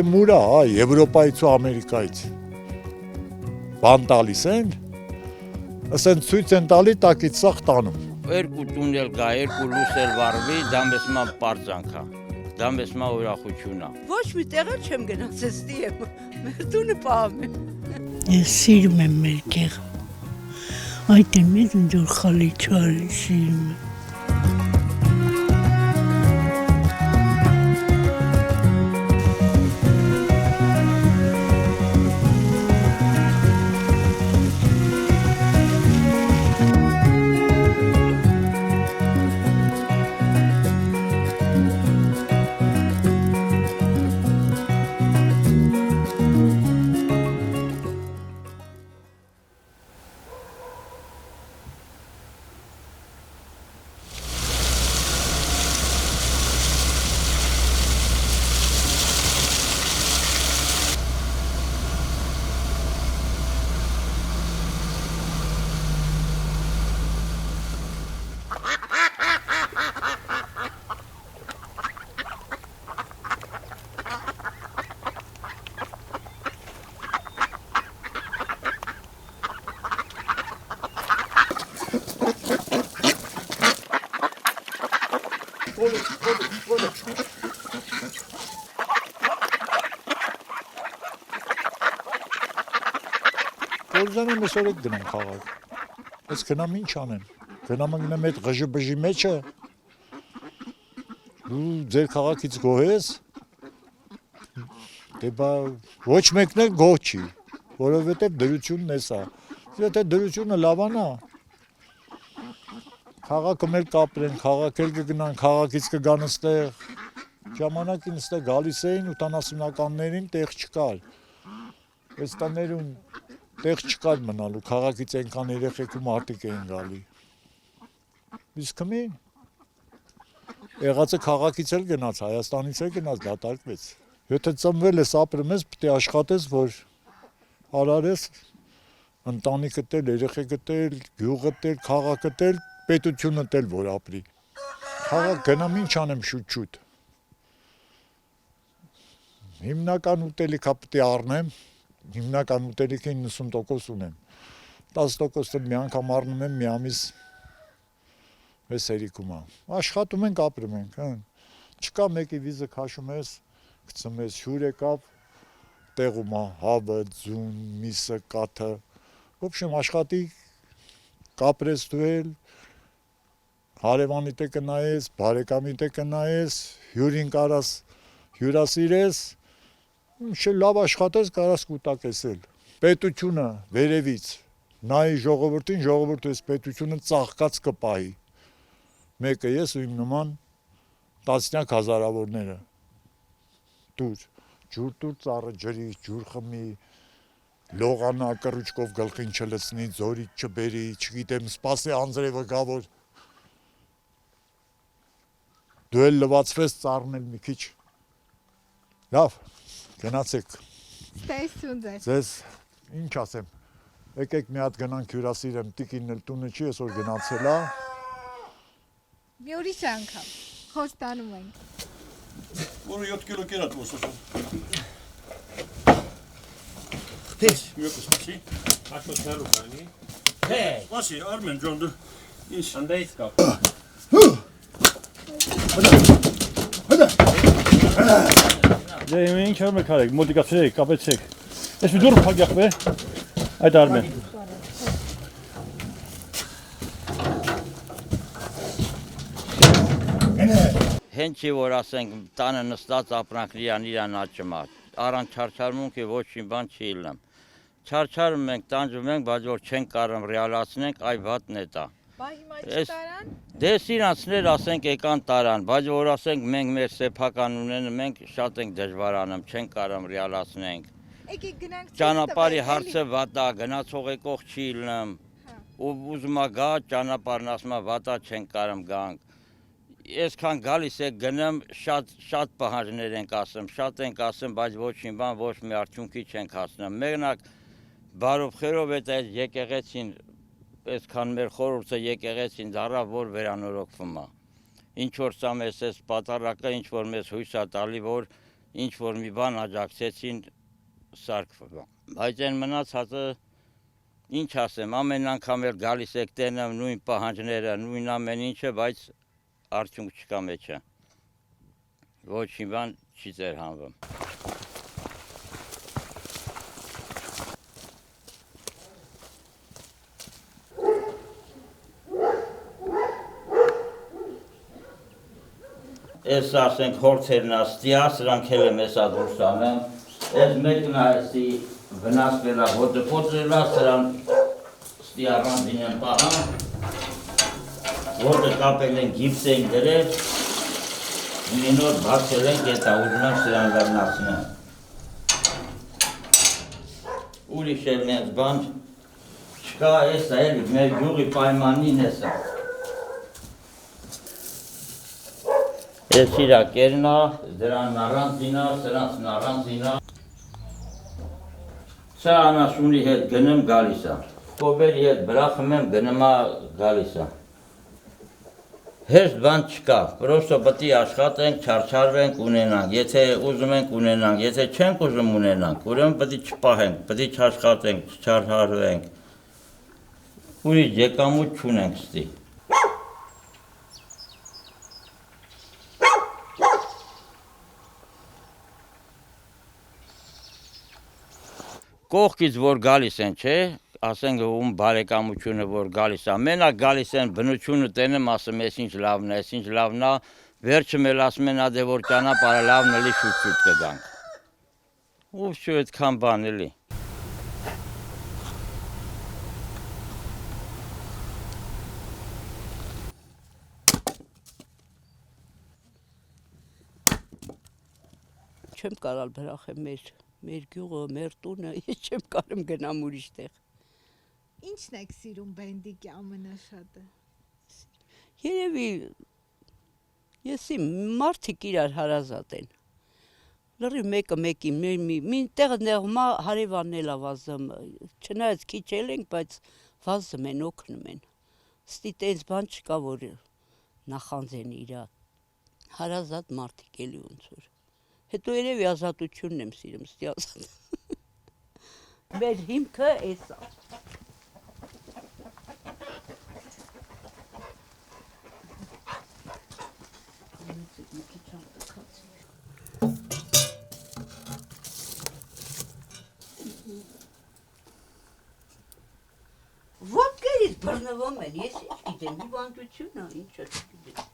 Թե մուրա, Եվրոպայից ու Ամերիկայից բան տալիս են, ասեն ցույց են տալի տակից սաղ տանում։ Երկու տուն էլ գա, երկու լույս էլ վառվի, դա մեզ մա պարծանք է, դա մեզ մա ուրախություն է։ Ոչ մի տեղը չեմ գնաց, էստի եմ, մեր տունը պահում եմ։ Ես սիրում եմ մեր գեղը, այդ է մեզ ընձոր խալի չարի սիրում եմ։ Կորզանը մեզ օրեք գնամ խաղալ, ես գնամ ինչ անեմ, գնամ ընգնեմ այդ ղժի-բժի մեջը, ու ձեր քաղաքից գոհես, դե բա ոչ մեկն էլ գոհ չի, որովհետև դրությունն էս է, եթե դրությունը լավանա, քաղաքը մեր կապրեն, քաղաք էլ կգնան, քաղաքից կգան ստեղ, ժամանակին ստեղ գալիս էին 80-ականներին տեղ չկար, այս տաներում տեղ չկար մնալու, քաղաքից այնքան երեխեք ու մարդիկ էին գալի, իսկ մի եղածը քաղաքից էլ գնաց, Հայաստանից էլ գնաց, դատարկվեց, եթե ծնվել ես ապրում ես, պետք է աշխատես, որ արարես, ընտանիքդ էլ, երեխեքդ էլ, գյուղդ էլ, քաղաքդ էլ, պետությունդ էլ, որ ապրի, քաղաք գնամ ինչ անեմ շուտ-շուտ, հիմնական ուտելիքա պետք է առնեմ, հիմնական ուտելիքի 90% ունեմ, 10%-ը մի անգամ առնում եմ մի ամիս մեզ հերիքում է, աշխատում ենք, ապրում ենք, չկա մեկի վիզը քաշում ես, գցում ես հյուր եկավ, տեղում է հավը, ձուն, միսը, կաթը, ոբշեմ աշխատի, կապրես դու էլ, հարևանի տե կնայես, բարեկամի տե կնայես, հյուրին կարաս հյուրասիրես, լավ աշխատես, կարաս կուտակես էլ, պետությունը վերևից, նայի ժողովրդին, ժողովուրդը ես պետությունը ծաղկած կպահի, մեկը ես ու իմ նման տասնյակ հազարավորները, դուր, ջուր տուր ծառը ջրի, ջուր խմի, լողանա կռուչկով գլխին չլցնի, ձորից չբերի, չգիտեմ, սպասի անձրևը գա, որ դու էլ լվացվես ծառն էլ մի քիչ, լավ, գնացեք, ձեզ ինչ ասեմ, եկեք մի հատ գնանք հյուրասիրեմ, տիկինն էլ տունը չի, այսօր գնացել է, մի ուրիշ անգամ, խոստանում ենք, որը 7 կիլո կերատ ոսոշում, Խտես, մյոկը սպասի, աշոտ հեռու բանի, սպասի, Արմեն ջոն դու, ինչ, անդայից կապ, դե ինչ արմ եք արեք, մոտիկացրեք, կապեցեք, ես մի դուր պագյախ բե, այդ Արմեն, Հեն չի, որ ասենք տանը նստած ապրանք իրան աճմա, առանց չարչարմունքի ոչ մի բան չի իլնեմ, չարչարում ենք, տանջում ենք, բայց որ չենք կարում ռեալացնենք, այ վատն է տա, բա հիմա չտարան, դե իրանցներ ասենք եկան տարան, բայց որ ասենք մենք մեր սեփական ունեն, մենք շատ ենք դժվարանում, չենք կարում ռեալացնենք, եկեք գնանք ճանապարհի հարցը վատա, գնացող եկող չի իլնեմ, ու ուզում է գա ճանապարհն ասում է վատա չենք կարում գանք, Այսքան գալիս եք գնեմ, շատ պահանջներ ենք ասում, շատ ենք ասում, բայց ոչ մի բան, ոչ մի արդյունքի չենք հասնում, մենակ բարով խերով այդ եկեղեցին, այսքան մեր խորհուրդը եկեղեցին դառա, որ վերանորոգվում է, ինչ որ սա մեզ այս պատարակը, ինչ որ մեզ հույս է տալի, որ ինչ որ մի բան աջակցեցին սարքվա։ Բայց այն մնացածը ինչ ասեմ, ամեն անգամ էլ գալիս եք տենեմ նույն պահանջները, նույն ամեն ինչը, բայց արդյունք չկա մեջը։ Ոչ մի բան չի ձեռհանվում։ Ես ասենք հորթերն աստիա, սրանք էլ եմ եսա դուրս անեմ, ես մեկն այսի վնասվելա, ոտը պոտրելա, սրան ստի առանձին եմ պահան, ոտը կապել են գիպս են դրել, մի նոր բացել ենք, ետա ուզում եմ սրան լավնասնեմ։ Ուրիշ էլ նենց բան չկա, եսա էլ մեր գյուղի պայմանին եսա։ Ես իրա կերնա, դրան առանձինա, սրանցն առանձինա։ Սա անասունի հետ գնեմ գալիսա։ Կոբերի հետ բրախում եմ գնեմա գալիսա։ Հեշտ բան չկա, պրոստո պտի աշխատենք, չարչարվենք, ունենանք, եթե ուզում ենք ունենանք, եթե չենք ուզում ունենանք, ուրեմն պտի չպահենք, պտի չաշխատենք, չարհարվենք, ուրիշ եկամուտ չունենք ստի։ Կողքից որ գալիս են, չէ, ասենք ում բարեկամությունը որ գալիս է, մենակ գալիս են բնությունը տենեմ, ասում ես ինչ լավն է, ես ինչ լավն է, վերջը էլ ասում են ադե որ ճանապարհը լավն էլի շուտ կգանք։ Ու շու այդքան բան էլի։ Չեմ կարալ բրախեմ մեր գյուղը, մեր տունը, ես չեմ կարում գնամ ուրիշ տեղ։ Ինչն եք սիրում բենդիկի ամենաշատը։ Երևի եսի մարդիկ իրար հարազատ են։ Լրի մեկը մեկին մի տեղը նեղմա հարևանն էլ ավազում, չնայած քիչ էլ ենք, բայց վազում են, օգնում են։ Ստի տենց բան չկա, որ նախանձեն իրա հարազատ մարդիկ էլի ոնց որ։ Հետո երևի ազատությունն եմ սիրում, ստի ազատ։ Մեր հիմքը էս է։ Ոտքերից բռնվում են, ես ինչ գիտեմ, մի բանջություն է, ինչը չգիտեմ։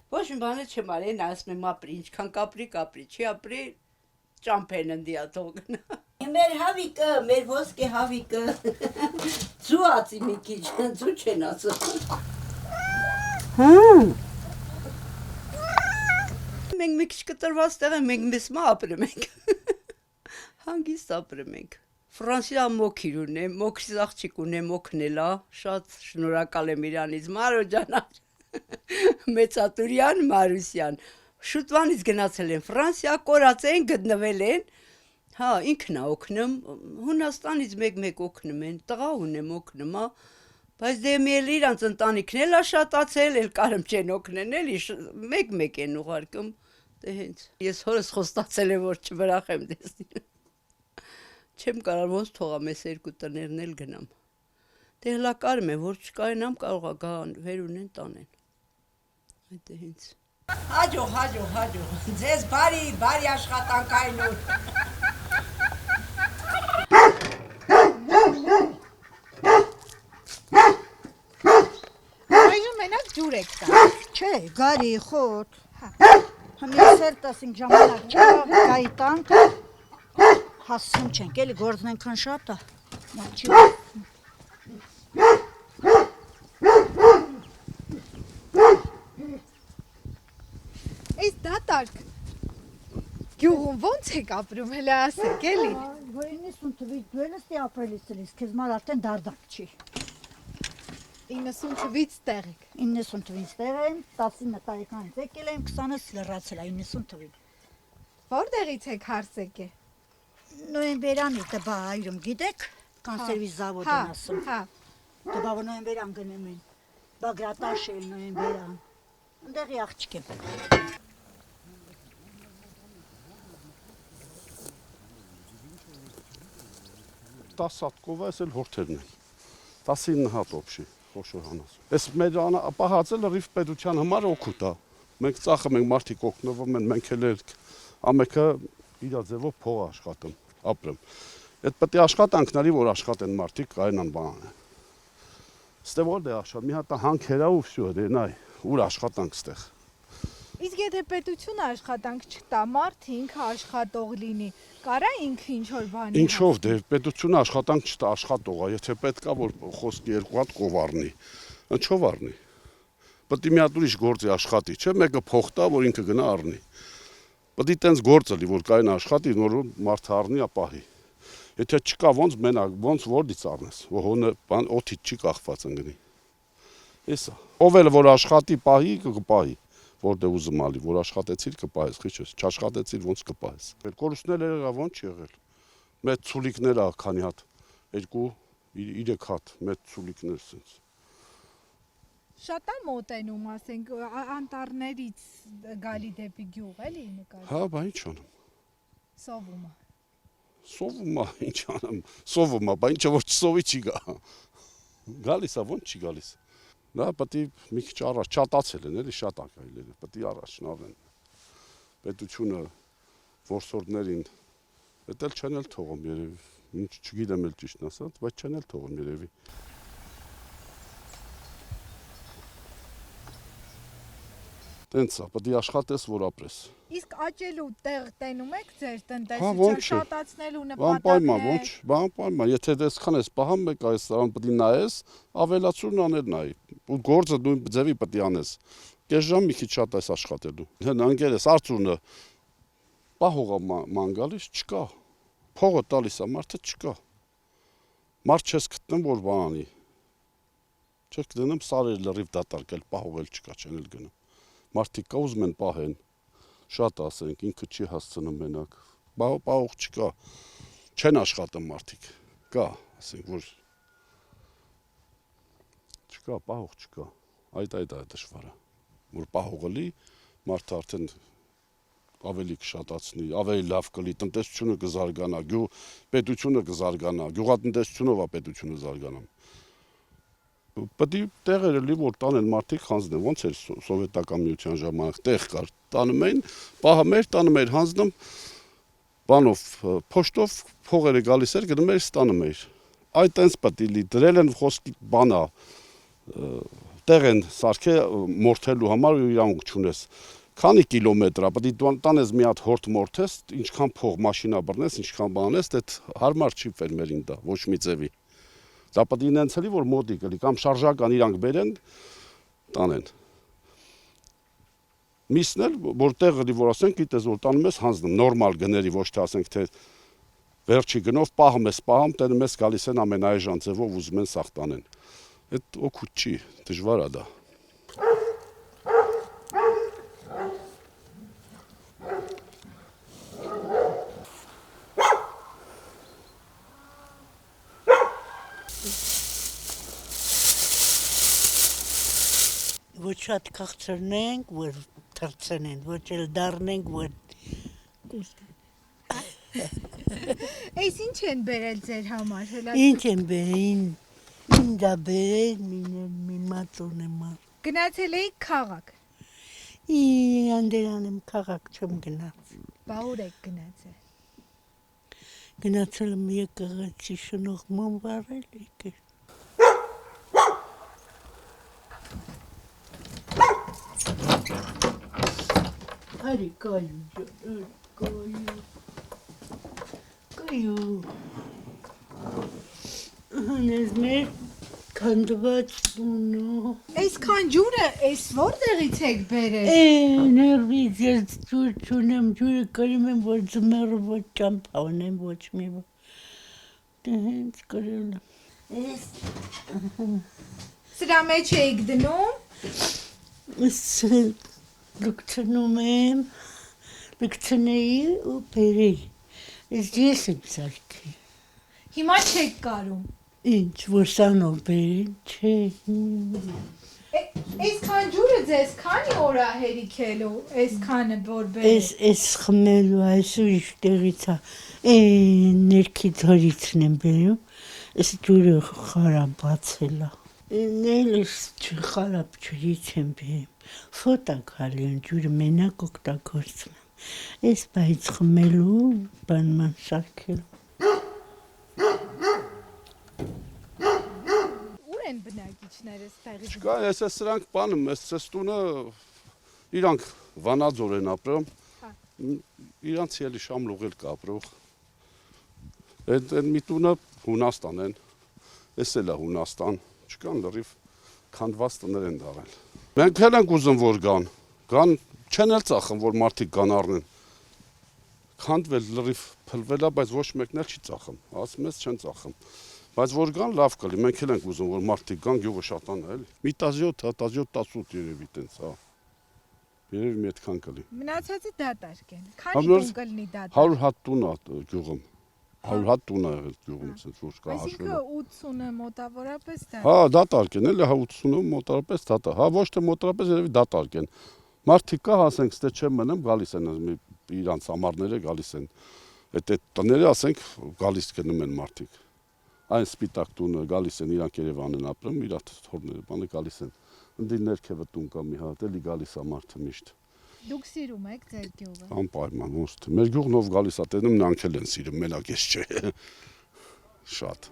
Ոչ մի բան չեմ արել, ասում եմ ապրի, ինչքան կապրի, չի ապրի, ճամփեն ընդիա թողնա։ Մեր հավիկը, մեր ոսկե հավիկը, ծուացի մի քիչ, ծու չեն ասում։ Մենք մի քիչ կտրված տեղ ենք, մենք մեզ մա ապրում ենք։ Հանգիստ ապրում ենք։ Ֆրանսիա մոքիր ունեմ, մոքրից աղջիկ ունեմ օգնելա, շատ շնորհակալ եմ իրանից, Մարո ջան։ Մեծատուրյան Մարուսյան, շուտվանից գնացել են Ֆրանսիա, կորած են, գտնվել են, հա, ինքն է օգնում, Հունաստանից մեկ օգնում են, տղա ունեմ օգնում, հա, բայց դե էլ իրանց ընտանիքն էլ է շատացել, էլ կարում չեն օգնեն, էլի մեկ են ուղարկում, դե հենց, ես հորս խոստացել եմ, որ չվրախեմ դեսնին, չեմ կարար ոնց թողամ ես երկու տներն էլ գնամ, դե հլա կարում եմ, որ չկայնամ կարող է գան, վեր ունեն տանեն, այդ է հենց։ Հաջող, ձեզ բարի աշխատանքային օր։ Այժմ մենակ ջուր եք տա։ Չէ, գարի, խոտ։ Հմի սերտս ինք ժամանակ չկա, գայի տանք, հասում չենք, էլի գործն ենքան շատ է, մաչի։ Այս դատարկ գյուղում ոնց եք ապրում, հելը ասեք, էլի։ Որ 90 թվից դու ես դի ապրելիս լիս, քեզ մար արդեն դարդակ չի։ 90 թվից տեղ եք։ 90 թվից տեղ եմ, 19 տարեկանից եկել եմ, 20-ս լրացել է 90 թվին։ Որտեղից եք հարց եկե։ Նոյեմբերանից տբա այրում գիտեք, կանսերվի զավոդ են ասում։ Հա։ Տբա որ նոյեմբերան գնում են, Բագրատաշ էլ նոյեմբերան, ընդեղի աղջիկ եմ։ 10 հատ կովա, այս էլ հորթերն են։ 19 հատ օբշի, խոշոր հանած։ Այս մեր պահածը լրիվ պետության համար օգուտ է։ Մենք ծախում ենք, մարդիկ օգտվում են, մենք էլ ամենքը իր ձևով փող աշխատում, ապրում։ Այդ պետք է աշխատանքների, որ աշխատեն մարդիկ, կայանան բանան։ Ստեղ որ դե աշխատում, մի հատ հանքերա ու վсё, դե նայ, ուր աշխատանք ստեղ։ Իսկ եթե պետությունը աշխատանք չտա, մարդ ինքը աշխատող լինի, կարա ինքը ինչ որ բանի։ Ինչով դե պետությունը աշխատանք չտա, աշխատող է, եթե պետք է որ խոսքի 2 հատ կով առնի, ինչով առնի։ Պետք է մի հատ ուրիշ գործի աշխատի, չէ՞, մեկը փող տա, որ ինքը գնա առնի։ Պետք է տենց գործ լի, որ կային աշխատի, նոր մարդը առնի, ապահի։ Եթե չկա ոնց մենակ, ոնց որից առնես, որ բան օթից չի կախված ընկնի։ Էսա։ Ով էլ որ աշխատի, պահի, կպահի, որտեղ ուզում ալի, որ աշխատեցիր կպահես, քիչ չաշխատեցիր ոնց կպահես։ Կորուստներ եղավ ոնց եղել։ Մեծ ցուլիկներ ա քանի հատ, 2-3 հատ մեծ ցուլիկներ sense։ Շատ է մոտենում, ասենք, անտառներից գալի դեպի գյուղ, էլի նկատի։ Հա, բա ինչ անեմ։ Սովում է։ Սովում է, ինչ անեմ։ Սովում է, բա ինչը որ չսովի չի գա։ Գալիս է, ոնց չի գալիս։ Դա պետք է մի քիչ առաջ չատացել են, էլի շատ ակայլերը, պետք է առաջ նավեն։ Պետությունը որսորդներին դա չեն էլ թողում երևի։ Ինչ չգիտեմ էլ ճիշտն ասած, բայց չեն էլ թողում երևի։ Տենց է, պետք է աշխատես, որ ապրես։ Իսկ աճելու տեղ տենում եք ձեր Հա, տնտեսության ոնց չէ։ շատացնելու Բանպայման, նպատակներ։ ոնց, բանպայման, եթե դեսքան ես պահամ մեկ այս սարան պետք է նայես, ավելացուրն անել նայ։ Ու գործը դու ձևի պետք է անես։ Կես ժամ մի քիչ շատ ես աշխատելու։ Հեն անգերես արծունը պահողա ման գալիս չկա։ Փողը տալիս է մարդը չկա։ Մարդ չես գտնում որ բան անի։ Չես գտնում սարեր լրիվ դատարկել, պահողել չկա, չեն էլ գնում։ Մարդիկ կա ուզում են պահեն։ Շատ ասենք, ինքը չի հասցնում մենակ։ Պահող չկա։ Չեն աշխատում մարդիկ։ Կա, ասենք, որ չկա, պահող չկա։ Այդ է դժվարը։ Որ պահողը լի, մարդը արդեն ավելի կշատացնի, ավելի լավ կլի, տնտեսությունը կզարգանա, պետությունը կզարգանա, գյուղատնտեսությունով է պետությունը զարգանում։ Պետք է տեղերը լի որ տանեն մարդիկ հանձնեն, ոնց էր սովետական միության ժամանակ տեղ կար, տանում էին, պահում էր, տանում էր հանձնում, բանով, փոշտով փողերը գալիս էր, գնում էր, ստանում էր։ Այդ տենց պետք է լի, դրել են խոսքի բանա, տեղ են սարքե մորթելու համար ու իրանք չունես։ Քանի կիլոմետր է, պետք է տանես մի հատ հորթ մորթես, ինչքան փող մաշինա բռնես, ինչքան բանես, դա հարմար չի ֆերմերին դա, ոչ մի ձևի։ Դա պետք է նենցելի, որ մոտիկ էլի, կամ շարժական իրանք բերեն, տանեն։ Միսն էլ, որ տեղը լի, որ ասենք, գիտես, որ տանում ես հանձնում, նորմալ գների, ոչ թե ասենք, թե վերջի գնով պահում ես, տենում ես գալիս են ամենայժան ձևով ուզում են սաղ տանեն։ Այդ օգուտ չի, դժվար է դա։ Ոչ շատ քաղցրնենք, որ թրցնեն, ոչ էլ դառնենք, որ Էս ինչ են բերել ձեր համար, հլա։ ինչ են բերին, ինձ բերել, մի մատուն եմ։ Գնացել էիք քաղաք։ Անդերան եմ քաղաք չեմ գնաց։ Բա ուր եք գնացել։ Գնացել եմ եկեղեցի շնորհման վարել եկել։ Արի կայու։ Հանես մեր քանդված տունը։ Այսքան ջուրը, էս որտեղից եք բերել։ Ներվից ես ջուր չունեմ, ջուրը կրում եմ, որ ձմեռը ոչ ճամփա ունեմ, ոչ մի բան։ Դե հենց կրել եմ։ Սրա մեջ էիք դնում։ Լուկցնում եմ, լուկցնեի ու բերեի։ Ես եմ սարքի։ Հիմա չեք կարում։ Ինչ, որ սանով բերեն, չէ։ Այսքան ջուրը ձեզ քանի օր է հերիքելու, այսքանը որ բերես։ Էս խմելու այս ուրիշ տեղից է, ներքից հորիցն եմ բերում, էս ջուրը խարապ բացել է։ Նելս խարապ ջուրից եմ բերում, ֆոտա գալի են ջուրը մենակ օգտագործում եմ։ Էս բայց խմելու, բանման շարքելու։ Են բնակիչները ստեղից։ Չկա, ես սրանք բանում, ես տունը իրանք վանաձոր են ապրում, իրանց ելի շամլուղ էլ կա ապրող։ Այդ մի տունը Հունաստան են, ես էլ է Հունաստան, չկան լրիվ քանդված տներ են դարել։ Մենք էլ ենք ուզում, որ գան, չեն էլ ծախում, որ մարդիկ գան առնեն։ Քանդվել լրիվ փլվել է, բայց ոչ մեկն էլ չի ծախում, ասում ես չեն ծախում։ Բայց որ գան լավ կլի, մենք էլ ենք ուզում, որ մարդիկ գան գյուղը շատանա էլի։ Մի 17-18 երևի տենց, հա։ Երևի մի այդքան կլի։ Մնացածը դատարկ են։ Քանի տուն կլինի դատարկ։ 100 հատ տուն է գյուղում։ 100 հատ տուն է եղել գյուղում, ցած որ կա հաշվելու։ Այսինքն 80-ը մոտավորապես դա։ Հա, դատարկ են, էլի 80-ը մոտավորապես դատարկ։ Հա, ոչ թե մոտավորապես երևի դատարկ են։ Մարդիկ կա, ասենք, ստե չեմ մնամ, գալիս են իրանց ամառները գալիս են։ Այդ տները, ասենք, գալիս կնում են մարդիկ։ Այն սպիտակ տունը գալիս են, իրանք Երևան են ապրում, իր թորները բանը գալիս են։ Ընդի ներքևը տուն կա մի հատ, էլի գալիս է մարդը միշտ։ Դուք սիրում եք ձեր գյուղը։ Անպայման, ոնց թե։ Մեր գյուղն ով գալիս է տենում, նրանք էլ են սիրում, մենակ ես չէ։ Շատ։